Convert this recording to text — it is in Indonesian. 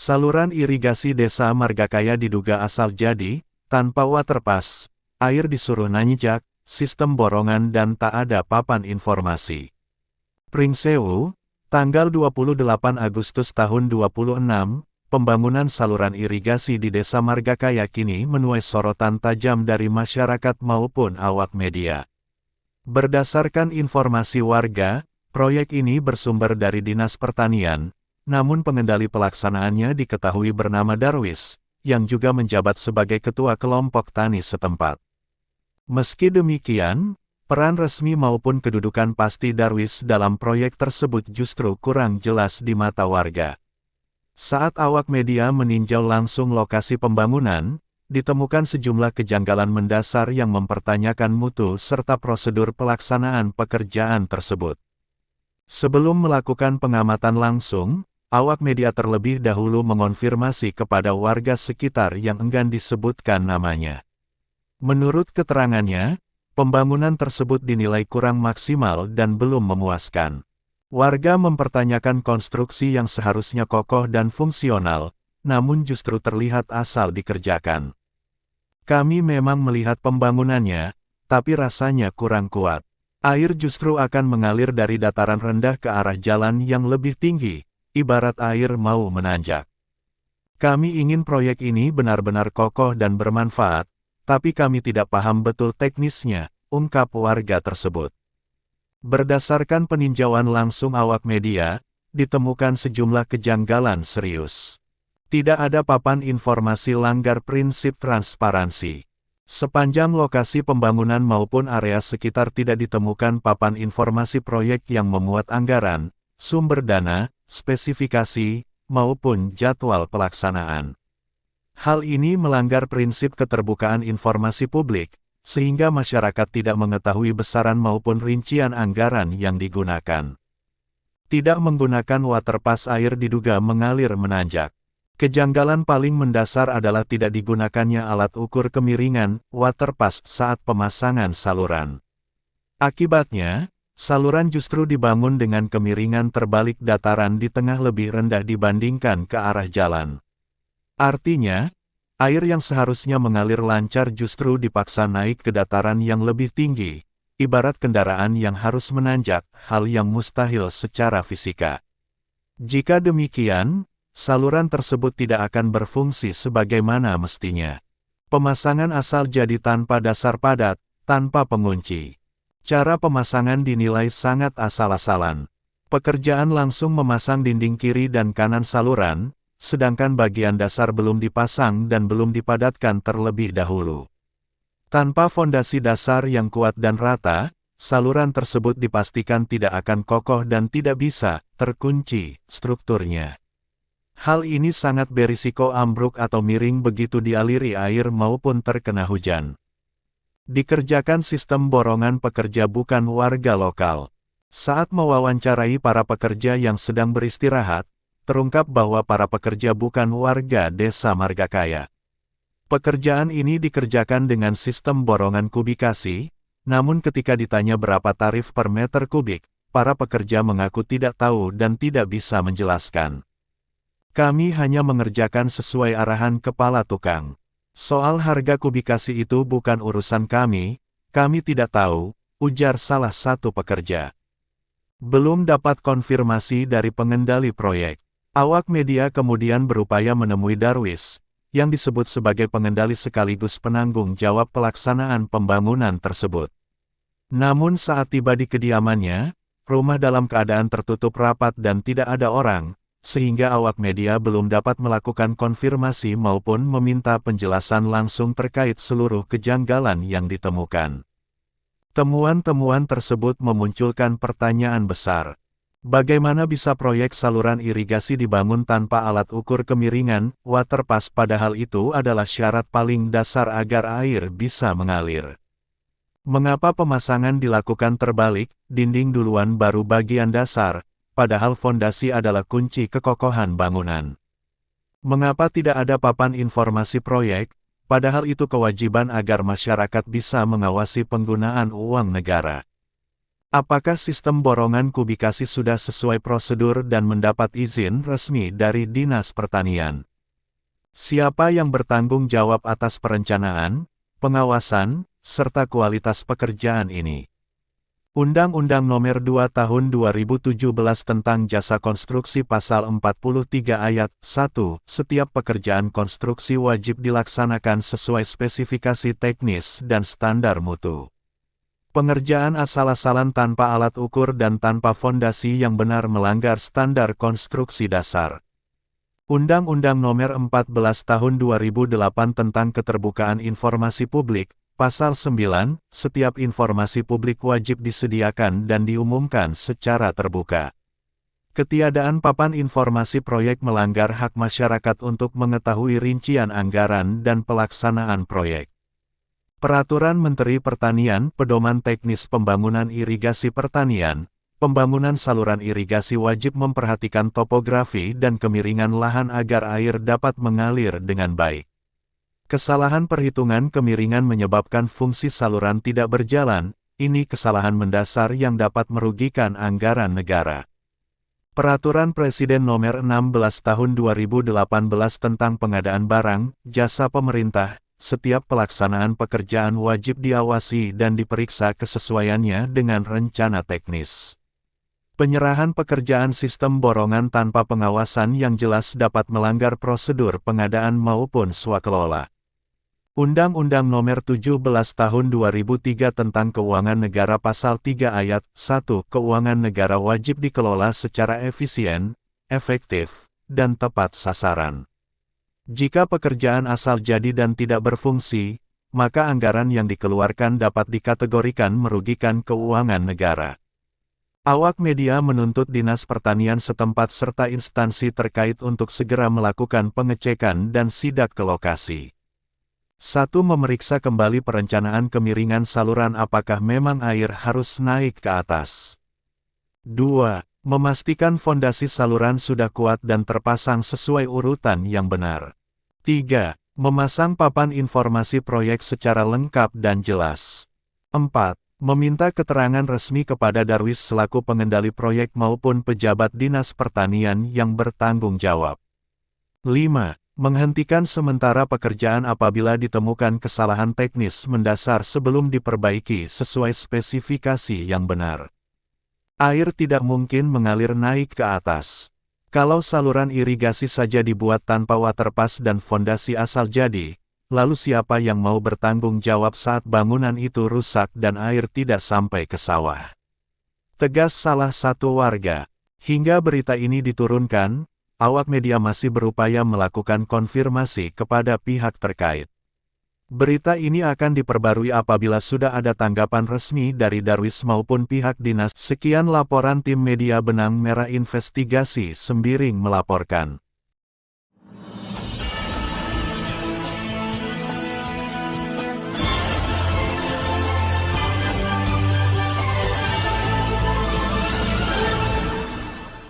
Saluran irigasi Desa Margakaya diduga asal jadi, tanpa waterpass, air disuruh nanjak, sistem borongan dan tak ada papan informasi. Pringsewu, tanggal 28 Agustus tahun 26, pembangunan saluran irigasi di Desa Margakaya kini menuai sorotan tajam dari masyarakat maupun awak media. Berdasarkan informasi warga, proyek ini bersumber dari Dinas Pertanian, namun pengendali pelaksanaannya diketahui bernama Darwis, yang juga menjabat sebagai ketua kelompok tani setempat. Meski demikian, peran resmi maupun kedudukan pasti Darwis dalam proyek tersebut justru kurang jelas di mata warga. Saat awak media meninjau langsung lokasi pembangunan, ditemukan sejumlah kejanggalan mendasar yang mempertanyakan mutu serta prosedur pelaksanaan pekerjaan tersebut. Sebelum melakukan pengamatan langsung, awak media terlebih dahulu mengonfirmasi kepada warga sekitar yang enggan disebutkan namanya. Menurut keterangannya, pembangunan tersebut dinilai kurang maksimal dan belum memuaskan. Warga mempertanyakan konstruksi yang seharusnya kokoh dan fungsional, namun justru terlihat asal dikerjakan. Kami memang melihat pembangunannya, tapi rasanya kurang kuat. Air justru akan mengalir dari dataran rendah ke arah jalan yang lebih tinggi, ibarat air mau menanjak. Kami ingin proyek ini benar-benar kokoh dan bermanfaat, tapi kami tidak paham betul teknisnya, ungkap warga tersebut. Berdasarkan peninjauan langsung awak media, ditemukan sejumlah kejanggalan serius. Tidak ada papan informasi langgar prinsip transparansi. Sepanjang lokasi pembangunan maupun area sekitar tidak ditemukan papan informasi proyek yang memuat anggaran, sumber dana, spesifikasi, maupun jadwal pelaksanaan. Hal ini melanggar prinsip keterbukaan informasi publik, sehingga masyarakat tidak mengetahui besaran maupun rincian anggaran yang digunakan. Tidak menggunakan waterpass, air diduga mengalir menanjak. Kejanggalan paling mendasar adalah tidak digunakannya alat ukur kemiringan, waterpass, saat pemasangan saluran. Akibatnya, saluran justru dibangun dengan kemiringan terbalik, dataran di tengah lebih rendah dibandingkan ke arah jalan. Artinya, air yang seharusnya mengalir lancar justru dipaksa naik ke dataran yang lebih tinggi, ibarat kendaraan yang harus menanjak, hal yang mustahil secara fisika. Jika demikian, saluran tersebut tidak akan berfungsi sebagaimana mestinya. Pemasangan asal jadi tanpa dasar padat, tanpa pengunci. Cara pemasangan dinilai sangat asal-asalan. Pekerjaan langsung memasang dinding kiri dan kanan saluran, sedangkan bagian dasar belum dipasang dan belum dipadatkan terlebih dahulu. Tanpa fondasi dasar yang kuat dan rata, saluran tersebut dipastikan tidak akan kokoh dan tidak bisa terkunci strukturnya. Hal ini sangat berisiko ambruk atau miring begitu dialiri air maupun terkena hujan. Dikerjakan sistem borongan pekerja bukan warga lokal. Saat mewawancarai para pekerja yang sedang beristirahat, terungkap bahwa para pekerja bukan warga Desa Margakaya. Pekerjaan ini dikerjakan dengan sistem borongan kubikasi, namun ketika ditanya berapa tarif per meter kubik, para pekerja mengaku tidak tahu dan tidak bisa menjelaskan. Kami hanya mengerjakan sesuai arahan kepala tukang. Soal harga kubikasi itu bukan urusan kami tidak tahu, ujar salah satu pekerja. Belum dapat konfirmasi dari pengendali proyek. Awak media kemudian berupaya menemui Darwis, yang disebut sebagai pengendali sekaligus penanggung jawab pelaksanaan pembangunan tersebut. Namun saat tiba di kediamannya, rumah dalam keadaan tertutup rapat dan tidak ada orang, sehingga awak media belum dapat melakukan konfirmasi maupun meminta penjelasan langsung terkait seluruh kejanggalan yang ditemukan. Temuan-temuan tersebut memunculkan pertanyaan besar. Bagaimana bisa proyek saluran irigasi dibangun tanpa alat ukur kemiringan, waterpass, padahal itu adalah syarat paling dasar agar air bisa mengalir? Mengapa pemasangan dilakukan terbalik, dinding duluan baru bagian dasar, padahal fondasi adalah kunci kekokohan bangunan? Mengapa tidak ada papan informasi proyek, padahal itu kewajiban agar masyarakat bisa mengawasi penggunaan uang negara? Apakah sistem borongan kubikasi sudah sesuai prosedur dan mendapat izin resmi dari Dinas Pertanian? Siapa yang bertanggung jawab atas perencanaan, pengawasan, serta kualitas pekerjaan ini? Undang-Undang Nomor 2 Tahun 2017 tentang Jasa Konstruksi Pasal 43 Ayat 1, setiap pekerjaan konstruksi wajib dilaksanakan sesuai spesifikasi teknis dan standar mutu. Pengerjaan asal-asalan tanpa alat ukur dan tanpa fondasi yang benar melanggar standar konstruksi dasar. Undang-Undang Nomor 14 Tahun 2008 tentang Keterbukaan Informasi Publik, Pasal 9, setiap informasi publik wajib disediakan dan diumumkan secara terbuka. Ketiadaan papan informasi proyek melanggar hak masyarakat untuk mengetahui rincian anggaran dan pelaksanaan proyek. Peraturan Menteri Pertanian Pedoman Teknis Pembangunan Irigasi Pertanian, pembangunan saluran irigasi wajib memperhatikan topografi dan kemiringan lahan agar air dapat mengalir dengan baik. Kesalahan perhitungan kemiringan menyebabkan fungsi saluran tidak berjalan, ini kesalahan mendasar yang dapat merugikan anggaran negara. Peraturan Presiden Nomor 16 Tahun 2018 tentang pengadaan barang, jasa pemerintah, setiap pelaksanaan pekerjaan wajib diawasi dan diperiksa kesesuaiannya dengan rencana teknis. Penyerahan pekerjaan sistem borongan tanpa pengawasan yang jelas dapat melanggar prosedur pengadaan maupun swakelola. Undang-Undang Nomor 17 Tahun 2003 tentang Keuangan Negara Pasal 3 Ayat 1, keuangan negara wajib dikelola secara efisien, efektif, dan tepat sasaran. Jika pekerjaan asal jadi dan tidak berfungsi, maka anggaran yang dikeluarkan dapat dikategorikan merugikan keuangan negara. Awak media menuntut Dinas Pertanian setempat serta instansi terkait untuk segera melakukan pengecekan dan sidak ke lokasi. 1. Memeriksa kembali perencanaan kemiringan saluran apakah memang air harus naik ke atas. 2. Memastikan fondasi saluran sudah kuat dan terpasang sesuai urutan yang benar. 3. Memasang papan informasi proyek secara lengkap dan jelas. 4. Meminta keterangan resmi kepada Darwis selaku pengendali proyek maupun pejabat Dinas Pertanian yang bertanggung jawab. 5. Menghentikan sementara pekerjaan apabila ditemukan kesalahan teknis mendasar sebelum diperbaiki sesuai spesifikasi yang benar. Air tidak mungkin mengalir naik ke atas. Kalau saluran irigasi saja dibuat tanpa waterpass dan fondasi asal jadi, lalu siapa yang mau bertanggung jawab saat bangunan itu rusak dan air tidak sampai ke sawah? Tegas salah satu warga. Hingga berita ini diturunkan, awak media masih berupaya melakukan konfirmasi kepada pihak terkait. Berita ini akan diperbarui apabila sudah ada tanggapan resmi dari Darwis maupun pihak dinas. Sekian laporan tim media Benang Merah Investigasi Sembiring melaporkan.